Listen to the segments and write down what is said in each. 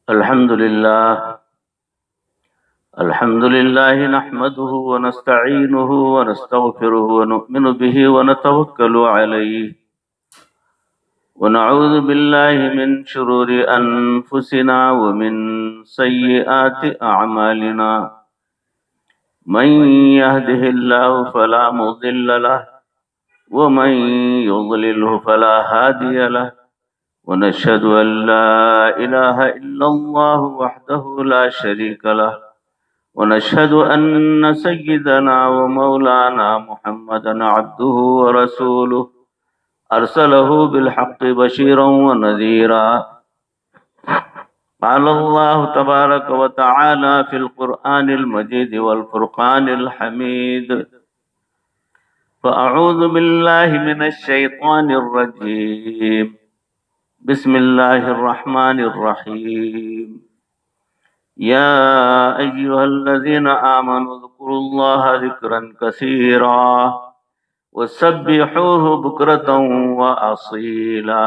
الحمد لله الحمد لله نحمده ونستعينه ونستغفره ونؤمن به ونتوكل عليه ونعوذ بالله من شرور أنفسنا ومن سيئات أعمالنا من يهده الله فلا مضل له ومن يضلله فلا هادي له ونشهد أن لا إله إلا الله وحده لا شريك له ونشهد أن سيدنا ومولانا محمدا عبده ورسوله أرسله بالحق بشيرا ونذيرا. قال الله تبارك وتعالى في القرآن المجيد والفرقان الحميد: فأعوذ بالله من الشيطان الرجيم. بسم الله الرحمن الرحيم. يا أيها الذين آمنوا اذكروا الله ذكرا كثيرا وسبحوه بكرة وأصيلا.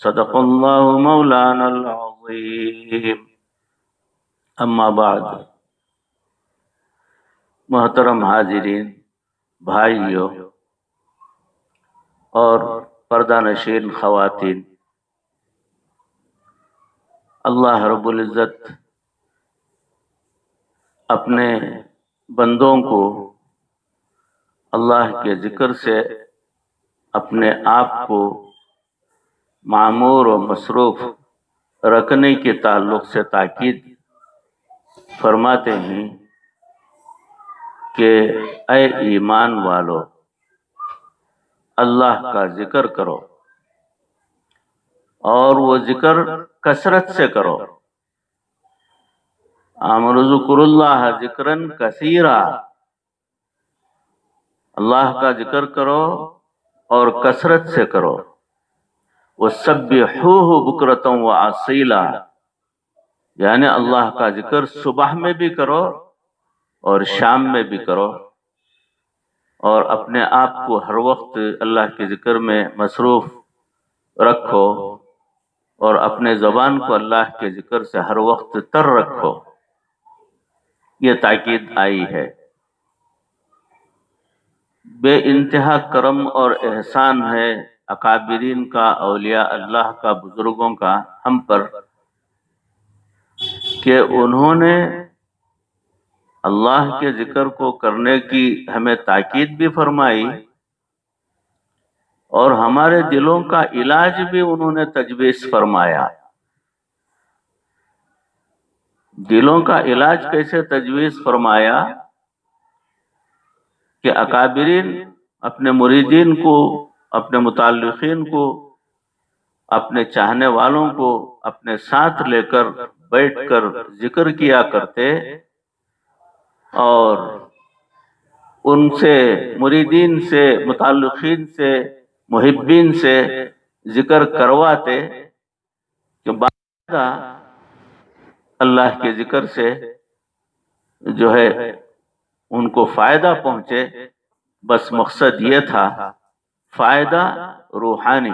صدق الله مولانا العظيم. اما بعد، محترم حاضرین، بھائیوں اور پردہ نشین خواتین، اللہ رب العزت اپنے بندوں کو اللہ کے ذکر سے اپنے آپ کو معمور و مصروف رکھنے کے تعلق سے تاکید فرماتے ہیں کہ اے ایمان والو، اللہ کا ذکر کرو اور وہ ذکر کثرت سے کرو. آمنوا اذکروا اللہ ذکرا کثیرا، اللہ کا ذکر کرو اور کثرت سے کرو. وَسَبِّحُوهُ بُكْرَةً وَأَصِيلًا، یعنی اللہ کا ذکر صبح میں بھی کرو اور شام میں بھی کرو، اور اپنے آپ کو ہر وقت اللہ کے ذکر میں مصروف رکھو اور اپنے زبان کو اللہ کے ذکر سے ہر وقت تر رکھو. یہ تاکید آئی ہے. بے انتہا کرم اور احسان ہے اکابرین کا، اولیاء اللہ کا، بزرگوں کا ہم پر، کہ انہوں نے اللہ کے ذکر کو کرنے کی ہمیں تاکید بھی فرمائی اور ہمارے دلوں کا علاج بھی انہوں نے تجویز فرمایا. دلوں کا علاج کیسے تجویز فرمایا کہ اکابرین اپنے مریدین کو، اپنے متعلقین کو، اپنے چاہنے والوں کو اپنے ساتھ لے کر بیٹھ کر ذکر کیا کرتے اور ان سے، مریدین سے، متعلقین سے، محبین سے ذکر کرواتے کہ بعد اللہ کے ذکر سے جو ہے ان کو فائدہ پہنچے. بس مقصد یہ تھا، فائدہ روحانی،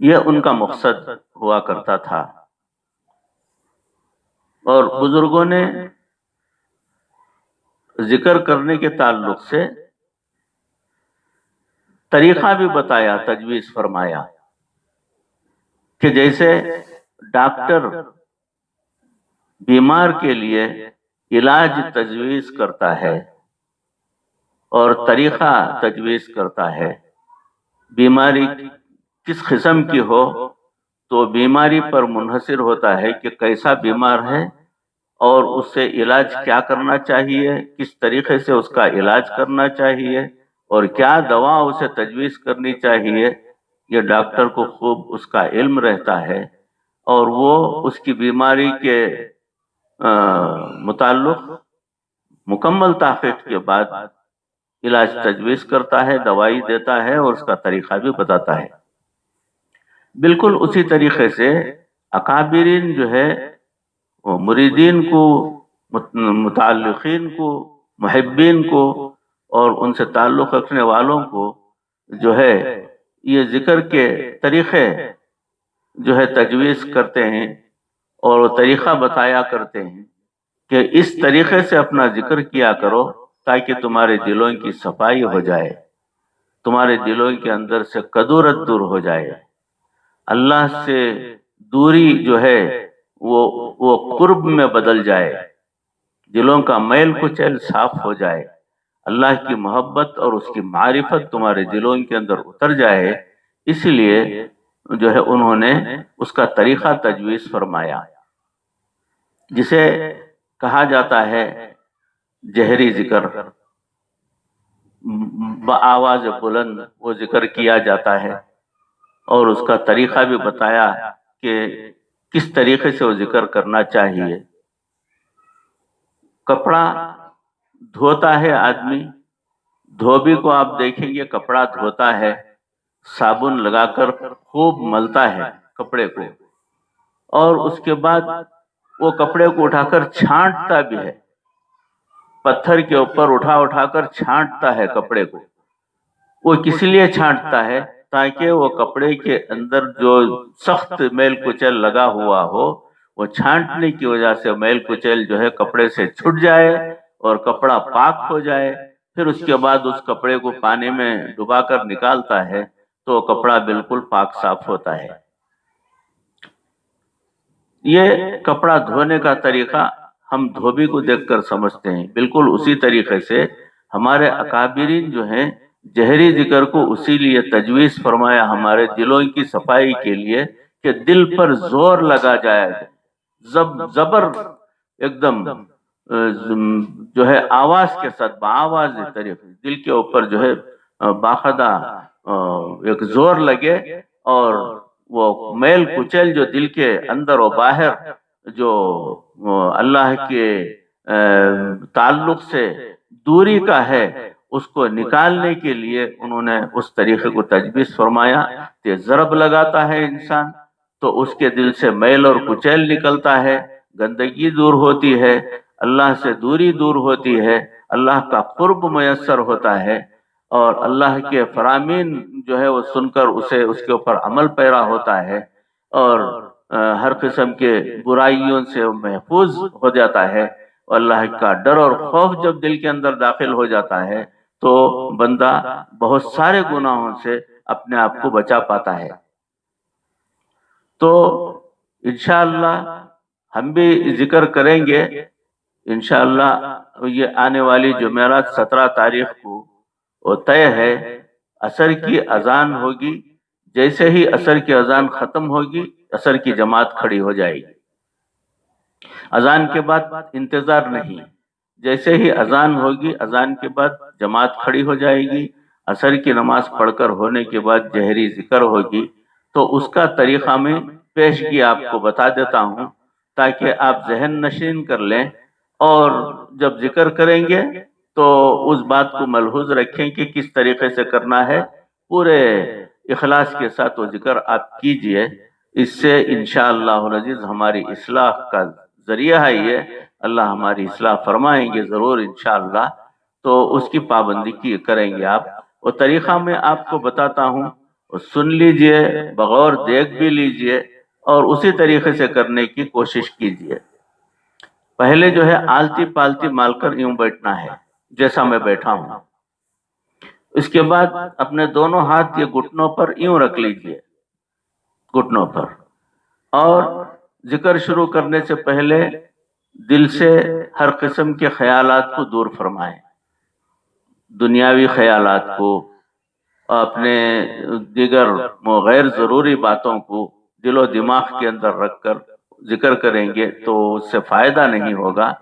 یہ ان کا مقصد ہوا کرتا تھا. اور بزرگوں نے ذکر کرنے کے تعلق سے طریقہ بھی بتایا، تجویز فرمایا کہ جیسے ڈاکٹر بیمار کے لیے علاج تجویز کرتا ہے اور طریقہ تجویز کرتا ہے، بیماری کس قسم کی ہو تو بیماری پر منحصر ہوتا ہے کہ کیسا بیمار ہے اور اس سے علاج کیا کرنا چاہیے، کس طریقے سے اس کا علاج کرنا چاہیے اور کیا دوا اسے تجویز کرنی چاہیے. یہ ڈاکٹر کو خوب اس کا علم رہتا ہے اور وہ اس کی بیماری کے متعلق مکمل تحقیق کے بعد علاج تجویز کرتا ہے، دوائی دیتا ہے اور اس کا طریقہ بھی بتاتا ہے. بالکل اسی طریقے سے اکابرین جو ہے وہ مریدین کو، متعلقین کو، محبین کو اور ان سے تعلق رکھنے والوں کو جو ہے یہ ذکر کے طریقے جو ہے تجویز کرتے ہیں اور وہ طریقہ بتایا کرتے ہیں کہ اس طریقے سے اپنا ذکر کیا کرو تاکہ تمہارے دلوں کی صفائی ہو جائے، تمہارے دلوں کے اندر سے کدورت دور ہو جائے، اللہ سے دوری جو ہے وہ قرب میں بدل جائے، دلوں کا میل کچیل صاف ہو جائے، اللہ کی محبت اور اس کی معرفت تمہارے دلوں کے اندر اتر جائے۔ اس لیے جو ہے انہوں نے اس کا طریقہ تجویز فرمایا، جسے کہا جاتا ہے جہری ذکر، بآواز بلند وہ ذکر کیا جاتا ہے، اور اس کا طریقہ بھی بتایا کہ کس طریقے سے وہ ذکر کرنا چاہیے۔ کپڑا دھوتا ہے آدمی، دھوبی کو آپ دیکھیں گے کپڑا دھوتا ہے، صابن لگا کر خوب ملتا ہے کپڑے کو، اور اس کے بعد وہ کپڑے کو اٹھا کر چھانٹتا بھی ہے، پتھر کے اوپر اٹھا کر چھانٹتا ہے کپڑے کو۔ وہ کس لیے چھانٹتا ہے؟ تاکہ وہ کپڑے کے اندر جو سخت میل کچیل لگا ہوا ہو، وہ چھانٹنے کی وجہ سے میل کچیل جو ہے کپڑے سے چھٹ جائے اور کپڑا پاک ہو جائے۔ پھر اس کے بعد اس کپڑے کو پانی میں ڈبا کر نکالتا ہے تو وہ کپڑا بالکل پاک صاف ہوتا ہے۔ یہ کپڑا دھونے کا طریقہ ہم دھوبی کو دیکھ کر سمجھتے ہیں، بالکل اسی طریقے سے ہمارے اکابرین جو ہیں جہری ذکر کو اسی لیے تجویز فرمایا، ہمارے دلوں کی صفائی کے لیے، کہ دل پر زور لگا جائے، زبر ایک دم جو ہے آواز کے ساتھ بآواز طریقے دل کے اوپر جو ہے باخدا ایک زور لگے، اور وہ میل کچیل جو دل کے اندر و باہر جو اللہ کے تعلق سے دوری کا ہے، اس کو نکالنے کے لیے انہوں نے اس طریقے کو تجویز فرمایا کہ ضرب لگاتا ہے انسان تو اس کے دل سے میل اور کچیل نکلتا ہے، گندگی دور ہوتی ہے، اللہ سے دوری دور ہوتی ہے، اللہ کا قرب میسر ہوتا ہے، اور اللہ کے فرامین جو ہے وہ سن کر اس کے اوپر عمل پیرا ہوتا ہے، اور ہر قسم کے برائیوں سے محفوظ ہو جاتا ہے۔ اللہ کا ڈر اور خوف جب دل کے اندر داخل ہو جاتا ہے تو بندہ بہت سارے گناہوں سے اپنے آپ کو بچا پاتا ہے۔ تو انشاءاللہ ہم بھی ذکر کریں گے، انشاءاللہ یہ آنے والی جمعرات 17 تاریخ کو وہ طے ہے، عصر کی اذان ہوگی، جیسے ہی عصر کی اذان ختم ہوگی عصر کی جماعت کھڑی ہو جائے گی۔ اذان کے بعد انتظار نہیں، جیسے ہی اذان ہوگی اذان کے بعد جماعت کھڑی ہو جائے گی، عصر کی نماز پڑھ کر ہونے کے بعد جہری ذکر ہوگی۔ تو اس کا طریقہ میں پیشگی آپ کو بتا دیتا ہوں تاکہ آپ ذہن نشین کر لیں، اور جب ذکر کریں گے تو اس بات کو ملحوظ رکھیں کہ کس طریقے سے کرنا ہے، پورے اخلاص کے ساتھ وہ ذکر آپ کیجئے۔ اس سے انشاءاللہ العزیز ہماری اصلاح کا ذریعہ ہے، یہ اللہ ہماری اصلاح فرمائیں گے ضرور انشاءاللہ۔ تو اس کی پابندی کی کریں گے آپ، وہ طریقہ میں آپ کو بتاتا ہوں، سن لیجئے، بغور دیکھ بھی لیجئے، اور اسی طریقے سے کرنے کی کوشش کیجئے۔ پہلے جو ہے آلتی پالتی مال کر یوں بیٹھنا ہے جیسا میں بیٹھا ہوں، اس کے بعد اپنے دونوں ہاتھ یہ گھٹنوں پر یوں رکھ لیجئے، گھٹنوں پر، اور ذکر شروع کرنے سے پہلے دل سے ہر قسم کے خیالات کو دور فرمائیں، دنیاوی خیالات کو، اپنے دیگر غیر ضروری باتوں کو دل و دماغ کے اندر رکھ کر ذکر کریں گے تو اس سے فائدہ نہیں ہوگا۔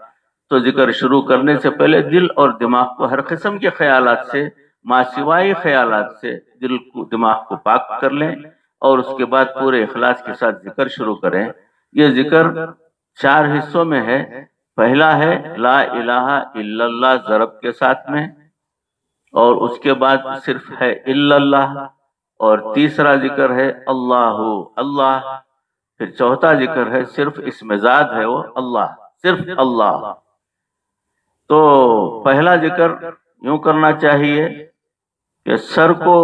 تو ذکر شروع کرنے سے پہلے دل اور دماغ کو ہر قسم کے خیالات سے، ماسوائی خیالات سے دل کو دماغ کو پاک کر لیں، اور اس کے بعد پورے اخلاص کے ساتھ ذکر شروع کریں۔ یہ ذکر 4 حصوں میں ہے۔ پہلا ہے لا الہ الا اللہ ضرب کے ساتھ میں، اور اس کے بعد صرف ہے الا اللہ، اور تیسرا ذکر ہے اللہ اللہ، پھر چوتھا ذکر ہے صرف اسم ذات ہے وہ اللہ، صرف اللہ۔ تو پہلا ذکر یوں کرنا چاہیے کہ سر کو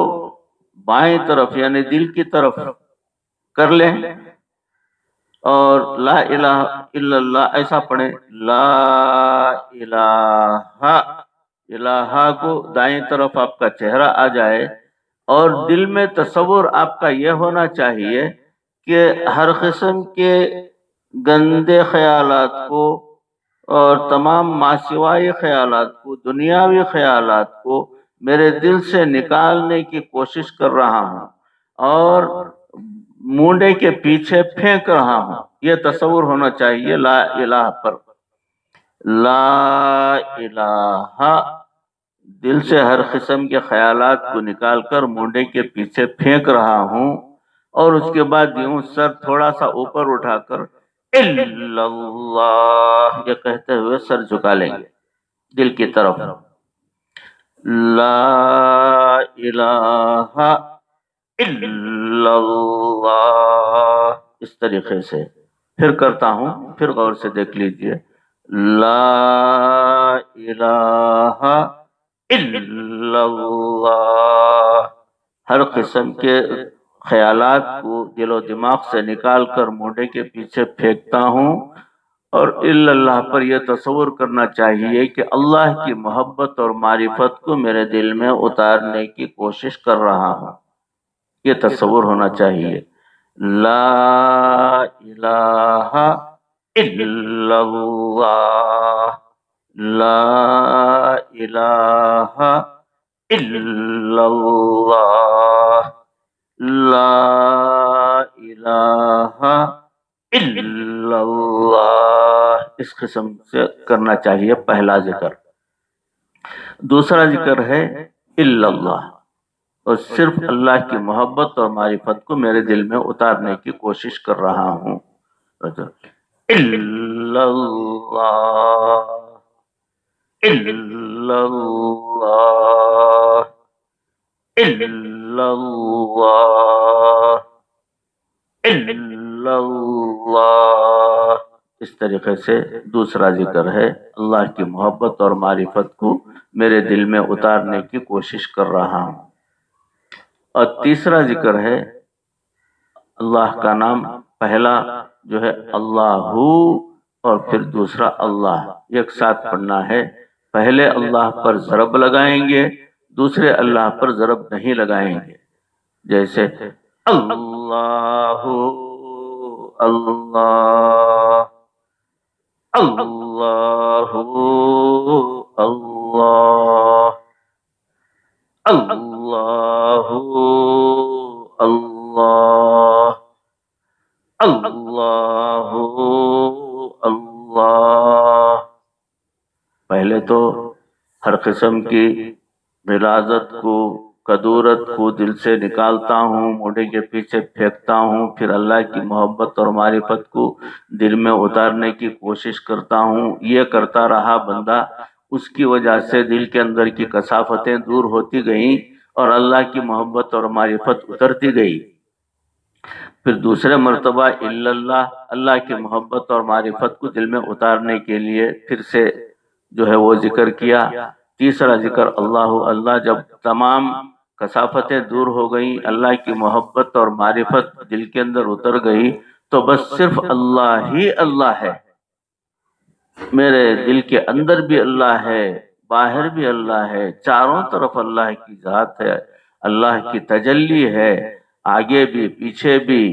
بائیں طرف یعنی دل کی طرف کر لیں اور لا الہ الا اللہ ایسا پڑھیں، لا الہ، الہ کو دائیں طرف آپ کا چہرہ آ جائے اور دل میں تصور آپ کا یہ ہونا چاہیے کہ ہر قسم کے گندے خیالات کو اور تمام ماسوائی خیالات کو، دنیاوی خیالات کو میرے دل سے نکالنے کی کوشش کر رہا ہوں اور مونڈے کے پیچھے پھینک رہا ہوں، یہ تصور ہونا چاہیے لا الہ پر۔ لا الہ، دل سے ہر قسم کے خیالات کو نکال کر مونڈے کے پیچھے پھینک رہا ہوں، اور اس کے بعد یوں سر تھوڑا سا اوپر اٹھا کر الا اللہ یہ کہتے ہوئے سر جھکا لیں گے دل کی طرف، لا الہ الا اللہ، اس طریقے سے پھر کرتا ہوں، پھر غور سے دیکھ لیجئے، لا الہ الا اللہ، ہر قسم کے خیالات کو دل و دماغ سے نکال کر مونڈے کے پیچھے پھینکتا ہوں، اور الا اللہ پر یہ تصور کرنا چاہیے کہ اللہ کی محبت اور معرفت کو میرے دل میں اتارنے کی کوشش کر رہا ہوں، یہ تصور ہونا چاہیے، لا الہ الا اللہ، لا الہ الا اللہ، لا الہ الا اللہ، اس قسم سے کرنا چاہیے پہلا ذکر۔ دوسرا ذکر ہے الا اللہ، اور صرف اللہ کی محبت اور معرفت کو میرے دل میں اتارنے کی کوشش کر رہا ہوں، الا اللہ الا اللہ الا اللہ الا اللہ، اس طریقے سے دوسرا ذکر ہے اللہ کی محبت اور معرفت کو میرے دل میں اتارنے کی کوشش کر رہا ہوں۔ اور تیسرا ذکر ہے اللہ کا نام، پہلا جو ہے اللہ اور پھر دوسرا اللہ، ایک ساتھ پڑھنا ہے، پہلے اللہ پر ضرب لگائیں گے، دوسرے اللہ پر ضرب نہیں لگائیں گے، جیسے اللہ اللہ اللہ اللہ اللہ اللہ اللہ اللہ، پہلے تو ہر قسم کی غلاظت کو، کدورت کو دل سے نکالتا ہوں، موڈے کے پیچھے پھینکتا ہوں، پھر اللہ کی محبت اور معرفت کو دل میں اتارنے کی کوشش کرتا ہوں، یہ کرتا رہا بندہ، اس کی وجہ سے دل کے اندر کی کثافتیں دور ہوتی گئیں اور اللہ کی محبت اور معرفت اترتی گئی۔ پھر دوسرے مرتبہ الا اللہ، اللہ کی محبت اور معرفت کو دل میں اتارنے کے لیے پھر سے جو ہے وہ ذکر کیا۔ تیسرا ذکر اللہ اللہ، جب تمام کثافتیں دور ہو گئیں، اللہ کی محبت اور معرفت دل کے اندر اتر گئی، تو بس صرف اللہ ہی اللہ ہے، میرے دل کے اندر بھی اللہ ہے، باہر بھی اللہ ہے، چاروں طرف اللہ کی ذات ہے، اللہ کی تجلی ہے، آگے بھی پیچھے بھی،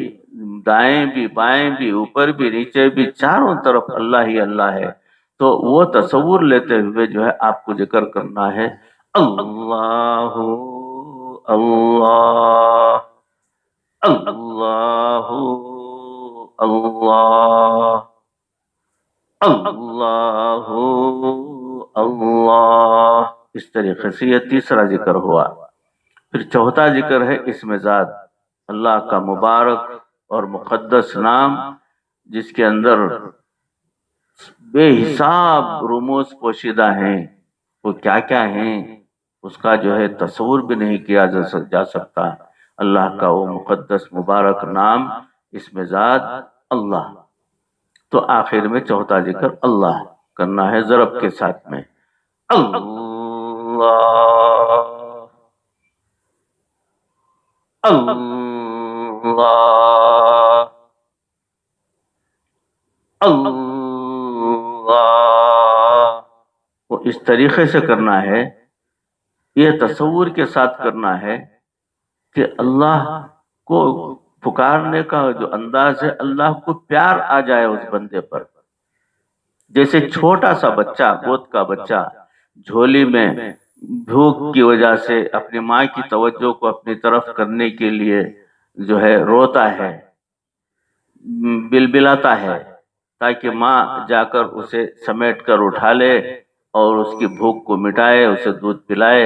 دائیں بھی بائیں بھی، اوپر بھی نیچے بھی، چاروں طرف اللہ ہی اللہ ہے۔ تو وہ تصور لیتے ہوئے جو ہے آپ کو ذکر کرنا ہے، اللہ اللہ اللہ اللہ اللہ اللہ، اس طریقے سے یہ تیسرا ذکر ہوا۔ پھر چوتھا ذکر ہے اسم ذات، اللہ کا مبارک اور مقدس نام، جس کے اندر بے حساب رموز پوشیدہ ہیں، وہ کیا کیا ہیں اس کا جو ہے تصور بھی نہیں کیا جا سکتا، اللہ کا وہ مقدس مبارک نام، اسم ذات اللہ۔ تو آخر میں چوتھا ذکر اللہ کرنا ہے ضرب کے ساتھ میں، اللہ اللہ اللہ، وہ اس طریقے سے کرنا ہے، یہ تصور کے ساتھ کرنا ہے کہ اللہ کو پکارنے کا جو انداز ہے، اللہ کو پیار آ جائے اس بندے پر. جیسے چھوٹا سا بچہ، گود کا بچہ جھولی میں بھوک کی وجہ سے اپنی ماں کی توجہ کو اپنی طرف کرنے کے لیے جو ہے روتا ہے، بلبلاتا ہے، تاکہ ماں جا کر اسے سمیٹ کر اٹھا لے اور اس کی بھوک کو مٹائے، اسے دودھ پلائے.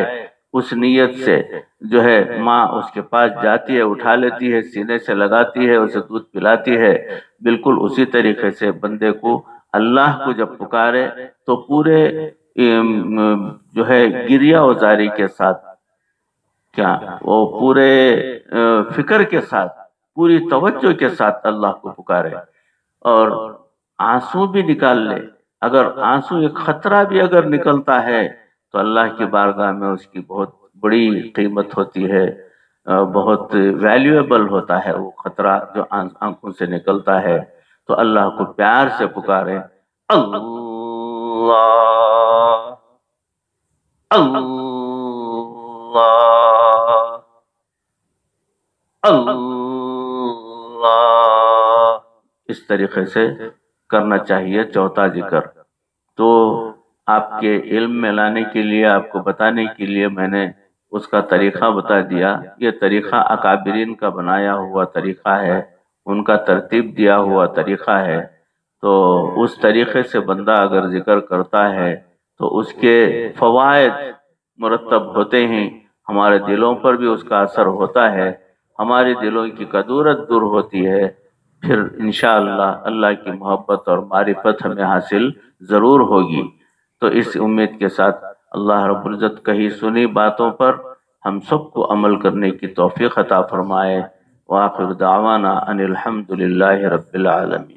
اس نیت سے جو ہے ماں اس کے پاس جاتی ہے، اٹھا لیتی ہے، سینے سے لگاتی ہے، اسے دودھ پلاتی ہے. بالکل اسی طریقے سے بندے کو اللہ کو جب پکارے تو پورے جو ہے گریہ وزاری کے ساتھ، کیا وہ پورے فکر کے ساتھ، پوری توجہ کے ساتھ اللہ کو پکارے، اور آنسو بھی نکال لے. اگر آنسو ایک خطرہ بھی اگر نکلتا ہے تو اللہ کی بارگاہ میں اس کی بہت بڑی قیمت ہوتی ہے، بہت ویلیویبل ہوتا ہے وہ خطرہ جو آنکھوں سے نکلتا ہے. تو اللہ کو پیار سے پکارے، اللہ اللہ اللہ، اس طریقے سے کرنا چاہیے چوتھا ذکر. تو آپ کے علم میں لانے کے لیے، آپ کو بتانے کے لیے میں نے اس کا طریقہ بتا دیا. یہ طریقہ اکابرین کا بنایا ہوا طریقہ ہے، ان کا ترتیب دیا ہوا طریقہ ہے. تو اس طریقے سے بندہ اگر ذکر کرتا ہے تو اس کے فوائد مرتب ہوتے ہیں، ہمارے دلوں پر بھی اس کا اثر ہوتا ہے، ہمارے دلوں کی کدورت دور ہوتی ہے. پھر انشاءاللہ اللہ کی محبت اور معرفت ہمیں حاصل ضرور ہوگی. تو اس امید کے ساتھ اللہ رب العزت کہی سنی باتوں پر ہم سب کو عمل کرنے کی توفیق عطا فرمائے. وآخر دعوانا ان الحمد للہ رب العالمین.